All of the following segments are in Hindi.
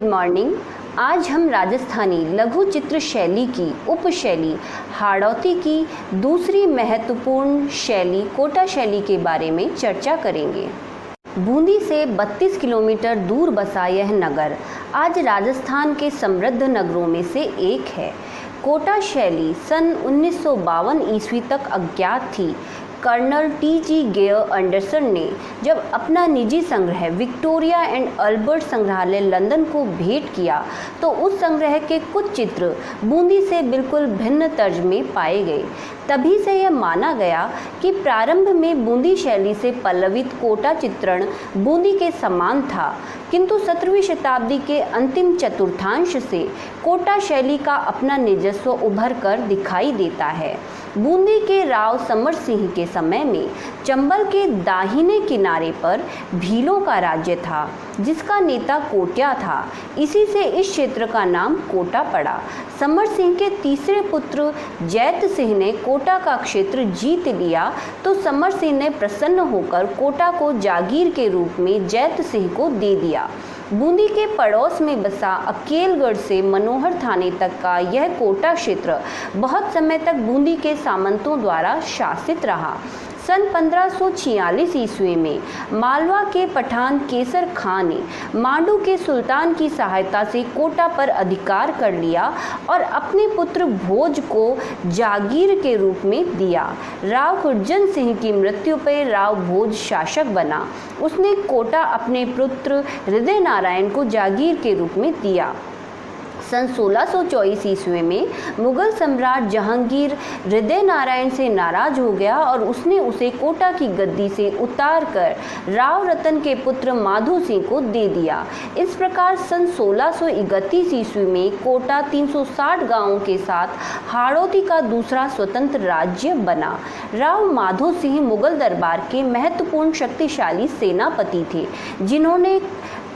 मॉर्निंग। आज हम राजस्थानी लघु चित्र शैली की उपशैली हाड़ौती की दूसरी महत्वपूर्ण शैली कोटा शैली के बारे में चर्चा करेंगे। बूंदी से 32 किलोमीटर दूर बसा यह नगर आज राजस्थान के समृद्ध नगरों में से एक है। कोटा शैली सन 1952 ईस्वी तक अज्ञात थी। Colonel T.G.. गेयर एंडरसन ने जब अपना निजी संग्रह विक्टोरिया एंड अल्बर्ट संग्रहालय लंदन को भेंट किया तो उस संग्रह के कुछ चित्र बूंदी से बिल्कुल भिन्न तर्ज में पाए गए। तभी से यह माना गया कि प्रारंभ में बूंदी शैली से पल्लवित कोटा चित्रण बूंदी के समान था, किंतु 17वीं शताब्दी के अंतिम चतुर्थांश से कोटा शैली का अपना निजस्व उभर कर दिखाई देता है। बूंदी के राव समर सिंह के समय में चंबल के दाहिने किनारे पर भीलों का राज्य था, जिसका नेता कोट्या था। इसी से इस क्षेत्र का नाम कोटा पड़ा। समर सिंह के तीसरे पुत्र जैत सिंह ने कोटा का क्षेत्र जीत लिया तो समर सिंह ने प्रसन्न होकर कोटा को जागीर के रूप में जैत सिंह को दे दिया। बूंदी के पड़ोस में बसा अकेलगढ़ से मनोहर थाने तक का यह कोटा क्षेत्र बहुत समय तक बूंदी के सामंतों द्वारा शासित रहा। सन 1546 ईस्वी में मालवा के पठान केसर खां ने मांडू के सुल्तान की सहायता से कोटा पर अधिकार कर लिया और अपने पुत्र भोज को जागीर के रूप में दिया। राव हुरजन सिंह की मृत्यु पर राव भोज शासक बना। उसने कोटा अपने पुत्र हृदय नारायण को जागीर के रूप में दिया। सन 1624 ईस्वी में मुगल सम्राट जहांगीर हृदय नारायण से नाराज हो गया और उसने उसे कोटा की गद्दी से उतार कर राव रतन के पुत्र माधो सिंह को दे दिया। इस प्रकार सन 1631 ईस्वी में कोटा 360 गांवों के साथ हाड़ौती का दूसरा स्वतंत्र राज्य बना। राव माधो सिंह मुगल दरबार के महत्वपूर्ण शक्तिशाली सेनापति थे, जिन्होंने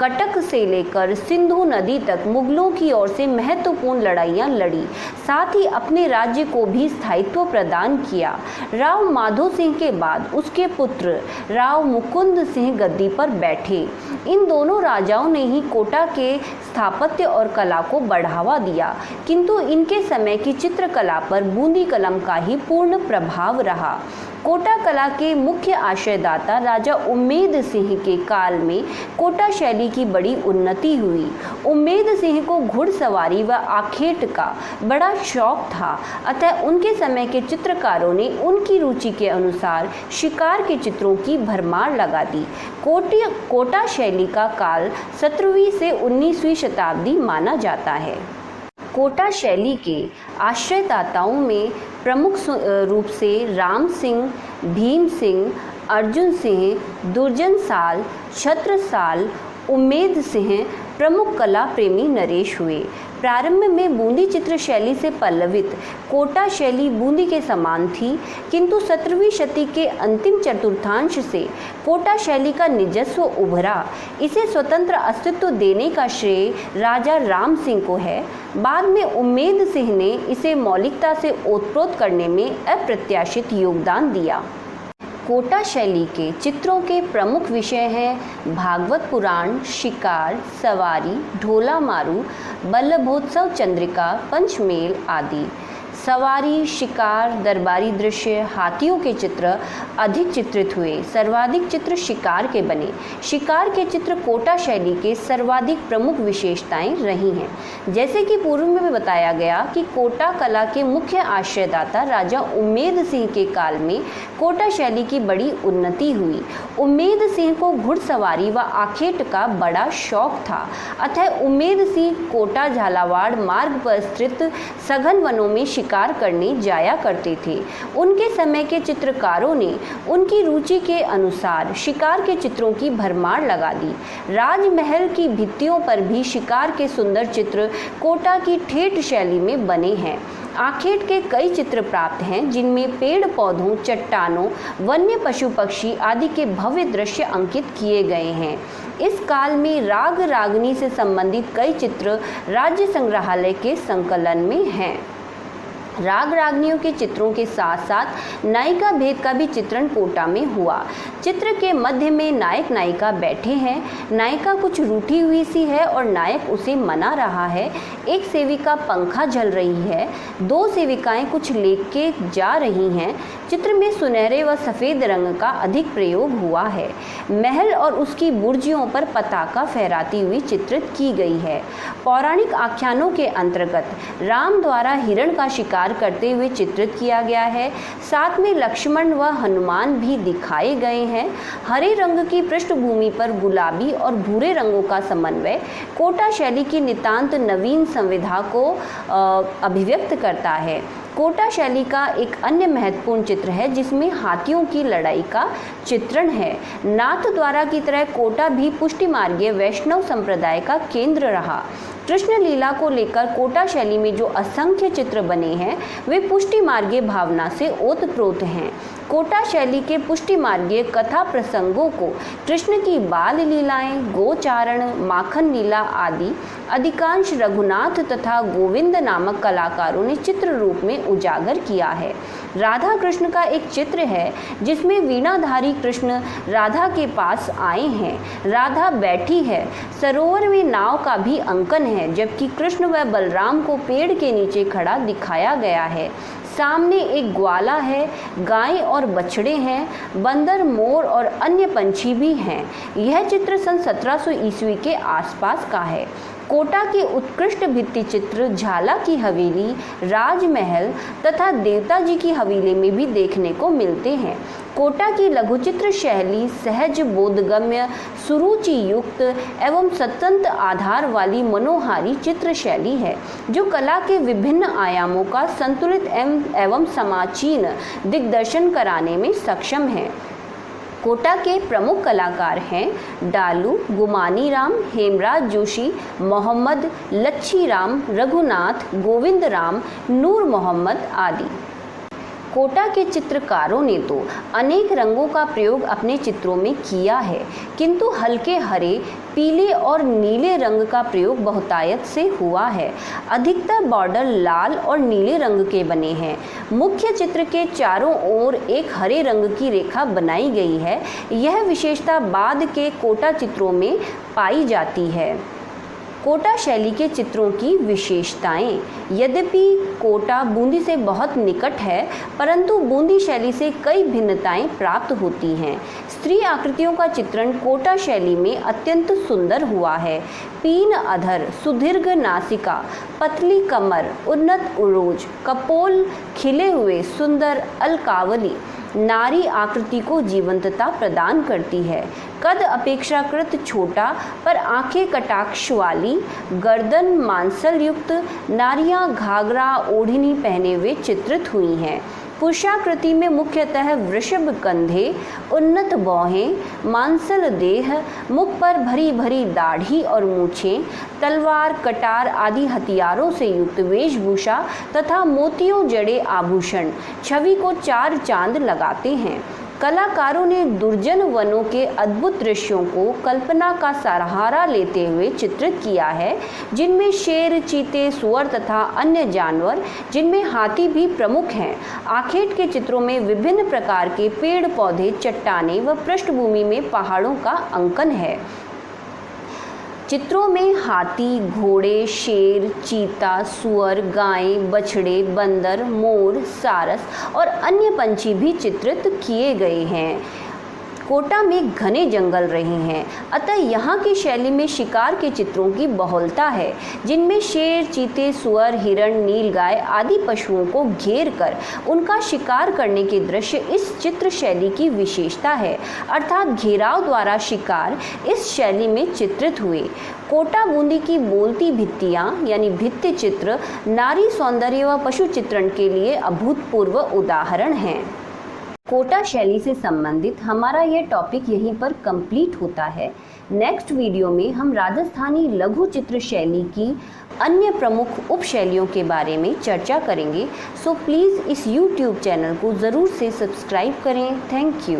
कटक से लेकर सिंधु नदी तक मुगलों की ओर से महत्वपूर्ण लड़ाइयां लड़ी, साथ ही अपने राज्य को भी स्थायित्व प्रदान किया। राव माधो सिंह के बाद उसके पुत्र राव मुकुंद सिंह गद्दी पर बैठे। इन दोनों राजाओं ने ही कोटा के स्थापत्य और कला को बढ़ावा दिया, किंतु इनके समय की चित्रकला पर बूंदी कलम का ही पूर्ण प्रभाव रहा। कोटा कला के मुख्य आश्रयदाता राजा उम्मेद सिंह के काल में कोटा शैली की बड़ी उन्नति हुई। उम्मेद सिंह को घुड़सवारी व आखेट का बड़ा शौक था, अतः उनके समय के चित्रकारों ने उनकी रुचि के अनुसार शिकार के चित्रों की भरमार लगा दी। कोटा शैली का काल 17वीं से 19वीं शताब्दी माना जाता है। कोटा शैली के आश्रयदाताओं में प्रमुख रूप से राम सिंह, भीम सिंह, अर्जुन सिंह, दुर्जन साल, छत्रसाल, उम्मेद सिंह प्रमुख कला प्रेमी नरेश हुए। प्रारंभ में बूंदी चित्र शैली से पल्लवित कोटा शैली बूंदी के समान थी, किंतु 17वीं शती के अंतिम चतुर्थांश से कोटा शैली का निजस्व उभरा। इसे स्वतंत्र अस्तित्व देने का श्रेय राजा राम सिंह को है। बाद में उम्मेद सिंह ने इसे मौलिकता से ओतप्रोत करने में अप्रत्याशित योगदान दिया। कोटा शैली के चित्रों के प्रमुख विषय हैं भागवत पुराण, शिकार, सवारी, ढोला मारू, बल्लभोत्सव चंद्रिका, पंचमेल आदि। सवारी, शिकार, दरबारी दृश्य, हाथियों के चित्र अधिक चित्रित हुए। सर्वाधिक चित्र शिकार के बने। शिकार के चित्र कोटा शैली के सर्वाधिक प्रमुख विशेषताएं रही हैं। जैसे कि पूर्व में भी बताया गया कि कोटा कला के मुख्य आश्रयदाता राजा उम्मेद सिंह के काल में कोटा शैली की बड़ी उन्नति हुई। उम्मेद सिंह को घुड़सवारी व आखेट का बड़ा शौक था, अतः उम्मेद सिंह कोटा झालावाड़ मार्ग पर स्थित सघन वनों में शिकार करने जाया करते थे। उनके समय के चित्रकारों ने उनकी रुचि के अनुसार शिकार के चित्रों की भरमार लगा दी। राजमहल की भित्तियों पर भी शिकार के सुंदर चित्र कोटा की ठेठ शैली में बने हैं। आखेट के कई चित्र प्राप्त हैं, जिनमें पेड़ पौधों, चट्टानों, वन्य पशु पक्षी आदि के भव्य दृश्य अंकित किए गए हैं। इस काल में राग रागनी से संबंधित कई चित्र राज्य संग्रहालय के संकलन में हैं। राग रागनियों के चित्रों के साथ साथ नायिका भेद का भी चित्रण कोटा में हुआ। चित्र के मध्य में नायक नायिका बैठे हैं। नायिका कुछ रूठी हुई सी है और नायक उसे मना रहा है। एक सेविका पंखा झल रही है। दो सेविकाएं कुछ लेके जा रही हैं। चित्र में सुनहरे व सफ़ेद रंग का अधिक प्रयोग हुआ है। महल और उसकी बुर्जियों पर पताका फहराती हुई चित्रित की गई है। पौराणिक आख्यानों के अंतर्गत राम द्वारा हिरण का शिकार करते हुए चित्रित किया गया है। साथ में लक्ष्मण व हनुमान भी दिखाए गए हैं। हरे रंग की पृष्ठभूमि पर गुलाबी और भूरे रंगों का समन्वय कोटा शैली की नितांत नवीन संविधा को अभिव्यक्त करता है। कोटा शैली का एक अन्य महत्वपूर्ण चित्र है जिसमें हाथियों की लड़ाई का चित्रण है। नाथद्वारा की तरह कोटा भी पुष्टि मार्गीय वैष्णव संप्रदाय का केंद्र रहा। कृष्ण लीला को लेकर कोटा शैली में जो असंख्य चित्र बने हैं वे पुष्टि मार्गीय भावना से ओतप्रोत हैं। कोटा शैली के पुष्टि मार्गीय कथा प्रसंगों को कृष्ण की बाल लीलाएं, गोचारण, माखन लीला आदि अधिकांश रघुनाथ तथा गोविंद नामक कलाकारों ने चित्र रूप में उजागर किया है। राधा कृष्ण का एक चित्र है जिसमें वीणाधारी कृष्ण राधा के पास आए हैं। राधा बैठी है। सरोवर में नाव का भी अंकन है, जबकि कृष्ण व बलराम को पेड़ के नीचे खड़ा दिखाया गया है। सामने एक ग्वाला है, गाय और बछड़े हैं, बंदर, मोर और अन्य पंछी भी हैं। यह चित्र सन 1700 ईस्वी के आसपास का है। कोटा के उत्कृष्ट भित्ति चित्र झाला की हवेली, राजमहल तथा देवता जी की हवेली में भी देखने को मिलते हैं। कोटा की लघुचित्र शैली सहज, बोधगम्य, सुरुचि युक्त एवं स्वतंत्र आधार वाली मनोहारी चित्र शैली है जो कला के विभिन्न आयामों का संतुलित एवं समाचीन दिग्दर्शन कराने में सक्षम है। कोटा के प्रमुख कलाकार हैं डालू, गुमानी राम, हेमराज जोशी, मोहम्मद, लच्छी राम, रघुनाथ, गोविंद राम, नूर मोहम्मद आदि। कोटा के चित्रकारों ने तो अनेक रंगों का प्रयोग अपने चित्रों में किया है, किंतु हल्के हरे, पीले और नीले रंग का प्रयोग बहुतायत से हुआ है। अधिकतर बॉर्डर लाल और नीले रंग के बने हैं। मुख्य चित्र के चारों ओर एक हरे रंग की रेखा बनाई गई है। यह विशेषता बाद के कोटा चित्रों में पाई जाती है। कोटा शैली के चित्रों की विशेषताएं। यद्यपि कोटा बूंदी से बहुत निकट है, परंतु बूंदी शैली से कई भिन्नताएं प्राप्त होती हैं। स्त्री आकृतियों का चित्रण कोटा शैली में अत्यंत सुंदर हुआ है। पीन अधर, सुदीर्घ नासिका, पतली कमर, उन्नत उरोज, कपोल खिले हुए सुंदर अलकावली नारी आकृति को जीवंतता प्रदान करती है। कद अपेक्षाकृत छोटा पर आंखें कटाक्ष वाली, गर्दन मांसल युक्त नारियां घाघरा ओढ़नी पहने हुए चित्रित हुई हैं। पुरुषाकृति में मुख्यतः वृषभ कंधे, उन्नत भौहें, मांसल देह, मुख पर भरी भरी दाढ़ी और मूछें, तलवार, कटार आदि हथियारों से युक्त वेशभूषा तथा मोतियों जड़े आभूषण छवि को चार चांद लगाते हैं। कलाकारों ने दुर्जन वनों के अद्भुत दृश्यों को कल्पना का सहारा लेते हुए चित्रित किया है, जिनमें शेर, चीते, सुअर तथा अन्य जानवर, जिनमें हाथी भी प्रमुख हैं। आखेट के चित्रों में विभिन्न प्रकार के पेड़ पौधे, चट्टानें व पृष्ठभूमि में पहाड़ों का अंकन है। चित्रों में हाथी, घोड़े, शेर, चीता, सुअर, गाय, बछड़े, बंदर, मोर, सारस और अन्य पंछी भी चित्रित किए गए हैं। कोटा में घने जंगल रहे हैं, अतः यहाँ की शैली में शिकार के चित्रों की बहुलता है, जिनमें शेर, चीते, सुअर, हिरण, नीलगाय आदि पशुओं को घेर कर उनका शिकार करने के दृश्य इस चित्र शैली की विशेषता है। अर्थात घेराव द्वारा शिकार इस शैली में चित्रित हुए। कोटा बूंदी की बोलती भित्तियाँ यानी भित्ति चित्र नारी सौंदर्य व पशु चित्रण के लिए अभूतपूर्व उदाहरण हैं। कोटा शैली से संबंधित हमारा यह टॉपिक यहीं पर कंप्लीट होता है। नेक्स्ट वीडियो में हम राजस्थानी लघु चित्र शैली की अन्य प्रमुख उपशैलियों के बारे में चर्चा करेंगे। सो प्लीज़ इस YouTube चैनल को ज़रूर से सब्सक्राइब करें। Thank you.